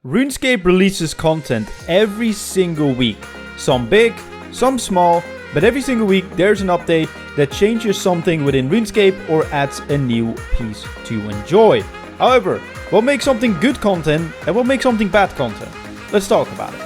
RuneScape releases content every single week. Some big, some small, but every single week there's an update that changes something within RuneScape or adds a new piece to enjoy. However, what makes something good content and what makes something bad content? Let's talk about it.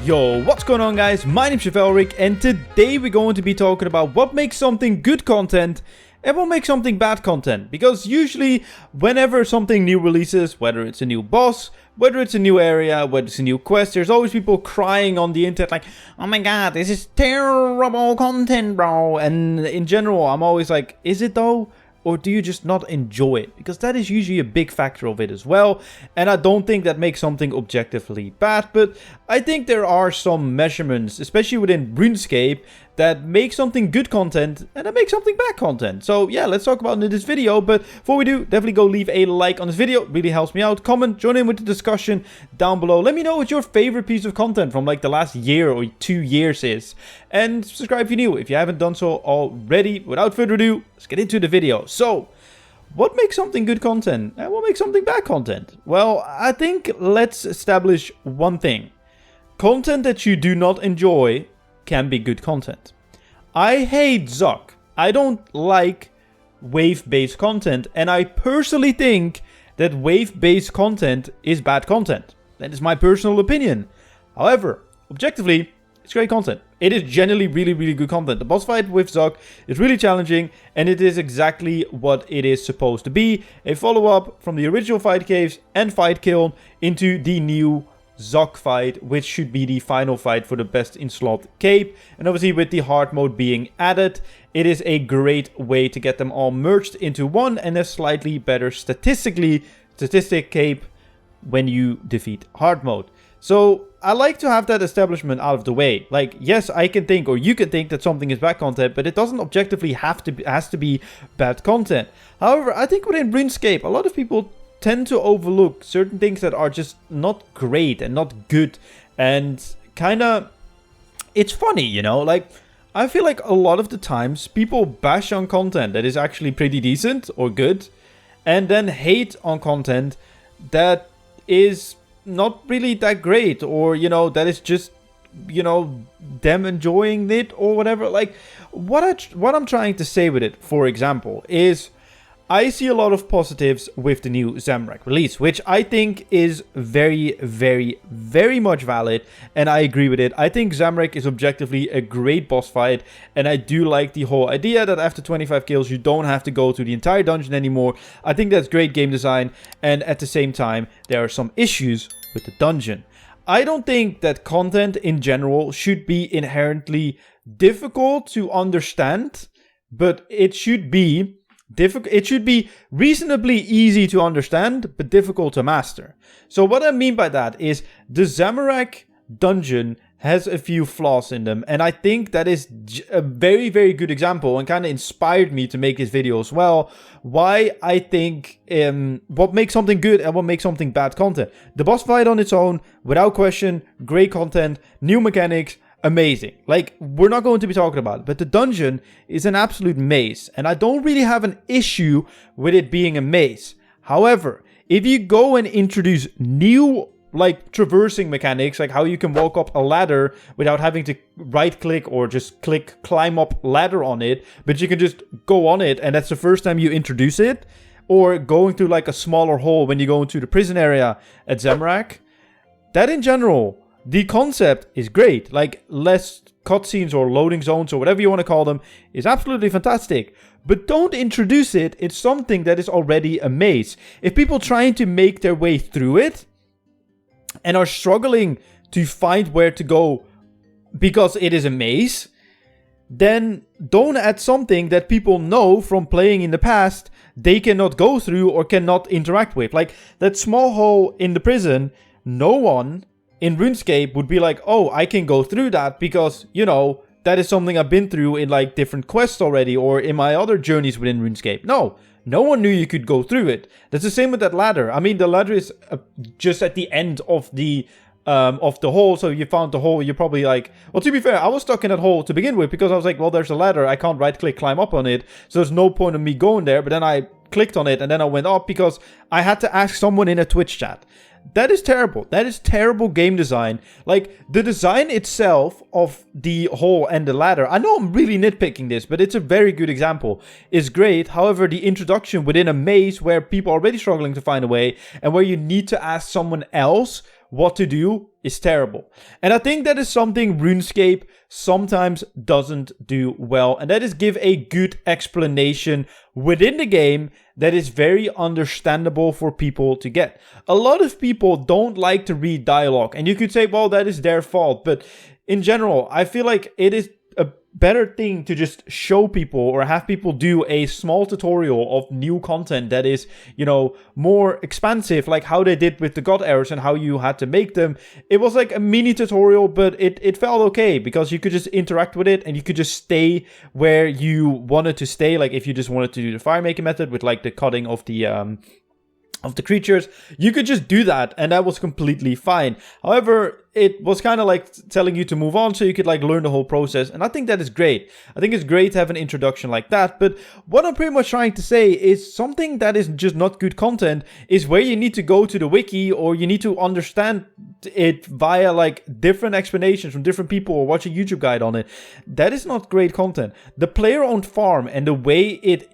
Yo, what's going on guys? My name's Zamorak and today we're going to be talking about what makes something good content and what makes something bad content. Because usually whenever something new releases, whether it's a new boss, whether it's a new area, whether it's a new quest, there's always people crying on the internet like, oh my god, this is terrible content, bro. And in general, I'm always like, is it though? Or do you just not enjoy it? Because that is usually a big factor of it as well. And I don't think that makes something objectively bad. But I think there are some measurements, especially within RuneScape, that make something good content and that make something bad content. So yeah, let's talk about it in this video. But before we do, definitely go leave a like on this video. It really helps me out. Comment, join in with the discussion down below. Let me know what your favorite piece of content from like the last year or 2 years is. And subscribe if you're new, if you haven't done so already. Without further ado, let's get into the video. So, what makes something good content and what makes something bad content? Well, I think let's establish one thing. Content that you do not enjoy can be good content. I hate Zuck. I don't like wave-based content, and I personally think that wave-based content is bad content. That is my personal opinion. However, objectively, it's great content. It is generally really good content. The boss fight with Zuck is really challenging, and it is exactly what it is supposed to be. A follow-up from the original fight caves and fight kiln into the new Zuck fight, which should be the final fight for the best in slot cape. And obviously with the hard mode being added, it is a great way to get them all merged into one and a slightly better statistic cape when you defeat hard mode. So I like to have that establishment out of the way. Like, yes, I can think, or you can think that something is bad content, but it doesn't objectively has to be bad content. However, I think within RuneScape, a lot of people tend to overlook certain things that are just not great and not good, and kind of, it's funny, you know, like, I feel like a lot of the times people bash on content that is actually pretty decent or good, and then hate on content that is not really that great, or, you know, that is just, you know, them enjoying it or whatever. Like, what I'm trying to say with it, for example, is I see a lot of positives with the new Zamorak release, which I think is very much valid, and I agree with it. I think Zamorak is objectively a great boss fight, and I do like the whole idea that after 25 kills you don't have to go to the entire dungeon anymore. I think that's great game design, and at the same time there are some issues with the dungeon. I don't think that content in general should be inherently difficult to understand, but it should be reasonably easy to understand, but difficult to master. So what I mean by that is the Zamorak dungeon has a few flaws in them, and I think that is a very good example, and kind of inspired me to make this video as well. Why I think what makes something good and what makes something bad content. The boss fight on its own, without question, great content, new mechanics, amazing. Like, we're not going to be talking about it, but the dungeon is an absolute maze, and I don't really have an issue with it being a maze. However, if you go and introduce new, like, traversing mechanics, like how you can walk up a ladder without having to right click or just click climb up ladder on it, but you can just go on it and that's the first time you introduce it, or going through like a smaller hole when you go into the prison area at Zamorak, that in general, the concept is great. Like, less cutscenes or loading zones or whatever you want to call them is absolutely fantastic. But don't introduce it in something that is already a maze. If people trying to make their way through it and are struggling to find where to go because it is a maze, then don't add something that people know from playing in the past they cannot go through or cannot interact with. Like, that small hole in the prison, no one in RuneScape would be like, oh, I can go through that because, you know, that is something I've been through in like different quests already or in my other journeys within RuneScape. No one knew you could go through it. That's the same with that ladder. I mean, the ladder is just at the end of the hole, so you found the hole, you're probably like, well, to be fair, I was stuck in that hole to begin with, because I was like, well, there's a ladder, I can't right click climb up on it, so there's no point in me going there. But then I clicked on it and then I went up because I had to ask someone in a Twitch chat. That is terrible. That is terrible game design. Like, the design itself of the hole and the ladder, I know I'm really nitpicking this, but it's a very good example, is great. However, the introduction within a maze where people are already struggling to find a way and where you need to ask someone else what to do is terrible. And I think that is something RuneScape sometimes doesn't do well. And that is give a good explanation within the game that is very understandable for people to get. A lot of people don't like to read dialogue. And you could say, well, that is their fault. But in general, I feel like it is a better thing to just show people or have people do a small tutorial of new content that is, you know, more expansive, like how they did with the god arrows and how you had to make them. It was like a mini tutorial, but it felt okay because you could just interact with it and you could just stay where you wanted to stay. Like if you just wanted to do the fire making method with like the cutting of the creatures, you could just do that and that was completely fine. However, it was kind of like telling you to move on so you could like learn the whole process, and I think that is great. I think it's great to have an introduction like that, but what I'm pretty much trying to say is something that is just not good content is where you need to go to the wiki or you need to understand it via like different explanations from different people or watch a YouTube guide on it. That is not great content. The player-owned farm and the way it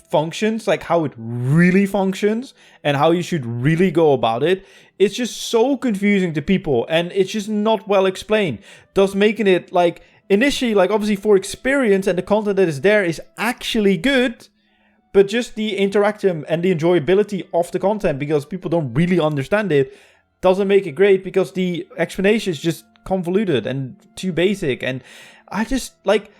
functions, like how it really functions and how you should really go about it, it's just so confusing to people and it's just not well explained, thus making it like initially, like obviously for experience and the content that is there is actually good, but just the interaction and the enjoyability of the content, because people don't really understand it, doesn't make it great because the explanation is just convoluted and too basic. And I just like,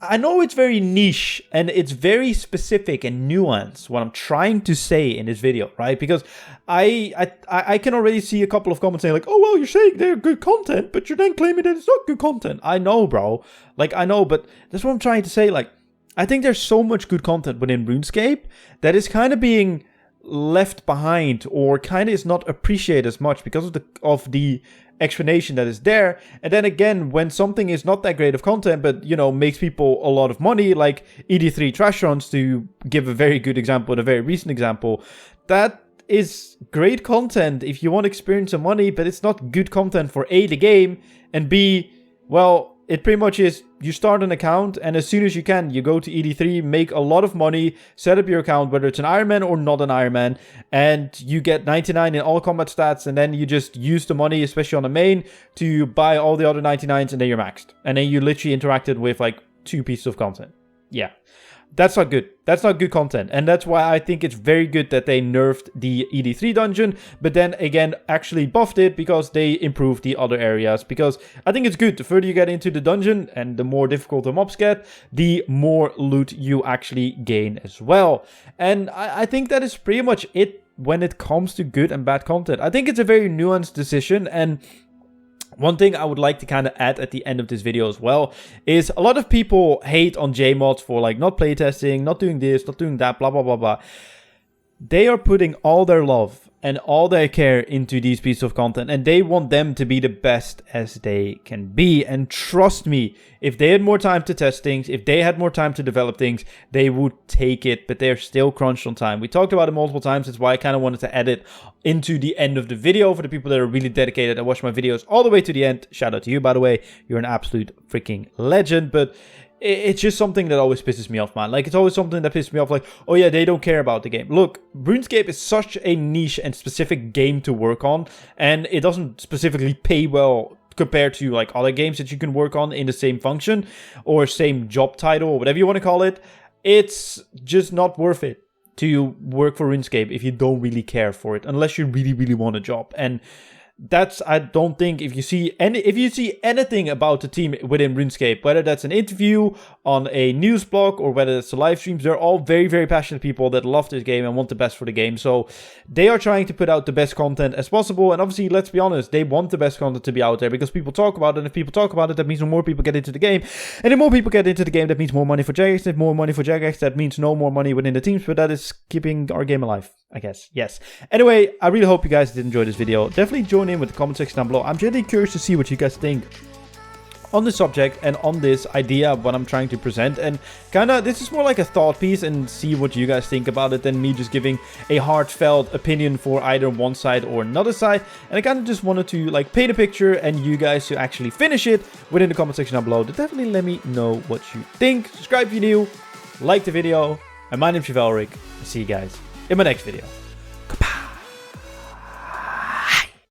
I know it's very niche and it's very specific and nuanced what I'm trying to say in this video, right? Because I can already see a couple of comments saying like, oh, well, you're saying they're good content, but you're then claiming that it's not good content. I know, bro. Like, I know, but that's what I'm trying to say. Like, I think there's so much good content within RuneScape that is kind of being left behind or kind of is not appreciated as much because of the explanation that is there. And then again, when something is not that great of content but, you know, makes people a lot of money, like ED3 trash runs, to give a very good example and a very recent example, that is great content if you want experience and money, but it's not good content for A, the game, and B, well, it pretty much is you start an account and as soon as you can, you go to ED3, make a lot of money, set up your account, whether it's an Ironman or not an Ironman, and you get 99 in all combat stats, and then you just use the money, especially on the main, to buy all the other 99s, and then you're maxed. And then you literally interacted with like 2 pieces of content. Yeah. That's not good. That's not good content. And that's why I think it's very good that they nerfed the ED3 dungeon, but then again actually buffed it because they improved the other areas. Because I think it's good. The further you get into the dungeon and the more difficult the mobs get, the more loot you actually gain as well. And I think that is pretty much it when it comes to good and bad content. I think it's a very nuanced decision, and one thing I would like to kind of add at the end of this video as well is a lot of people hate on JMods for like not playtesting, not doing this, not doing that, blah, blah, blah, blah. They are putting all their love and all their care into these pieces of content, and they want them to be the best as they can be. And trust me, if they had more time to test things, if they had more time to develop things, they would take it, but they're still crunched on time. We talked about it multiple times. That's why I kind of wanted to add it into the end of the video for the people that are really dedicated and watch my videos all the way to the end. Shout out to you, by the way. You're an absolute freaking legend. But it's just something that always pisses me off, man. Like, it's always something that pisses me off. Like, oh yeah, they don't care about the game. Look, RuneScape is such a niche and specific game to work on, and it doesn't specifically pay well compared to like other games that you can work on in the same function or same job title or whatever you want to call it. It's just not worth it to work for RuneScape if you don't really care for it, unless you really, really want a job. And that's, I don't think, if you see anything about the team within RuneScape, whether that's an interview on a news blog or whether it's the live streams, they're all very, very passionate people that love this game and want the best for the game. So they are trying to put out the best content as possible. And obviously, let's be honest, they want the best content to be out there because people talk about it. And if people talk about it, that means more people get into the game. And if more people get into the game, that means more money for Jagex. If more money for Jagex, that means no more money within the teams. But that is keeping our game alive, I guess. Yes. Anyway, I really hope you guys did enjoy this video. Definitely join in with the comment section down below. I'm really curious to see what you guys think on the subject and on this idea of what I'm trying to present. And kinda, this is more like a thought piece, and see what you guys think about it than me just giving a heartfelt opinion for either one side or another side. And I kinda just wanted to like paint a picture and you guys to actually finish it within the comment section down below. Definitely let me know what you think. Subscribe if you're new, like the video, and my name's Zamorak. I'll see you guys in my next video.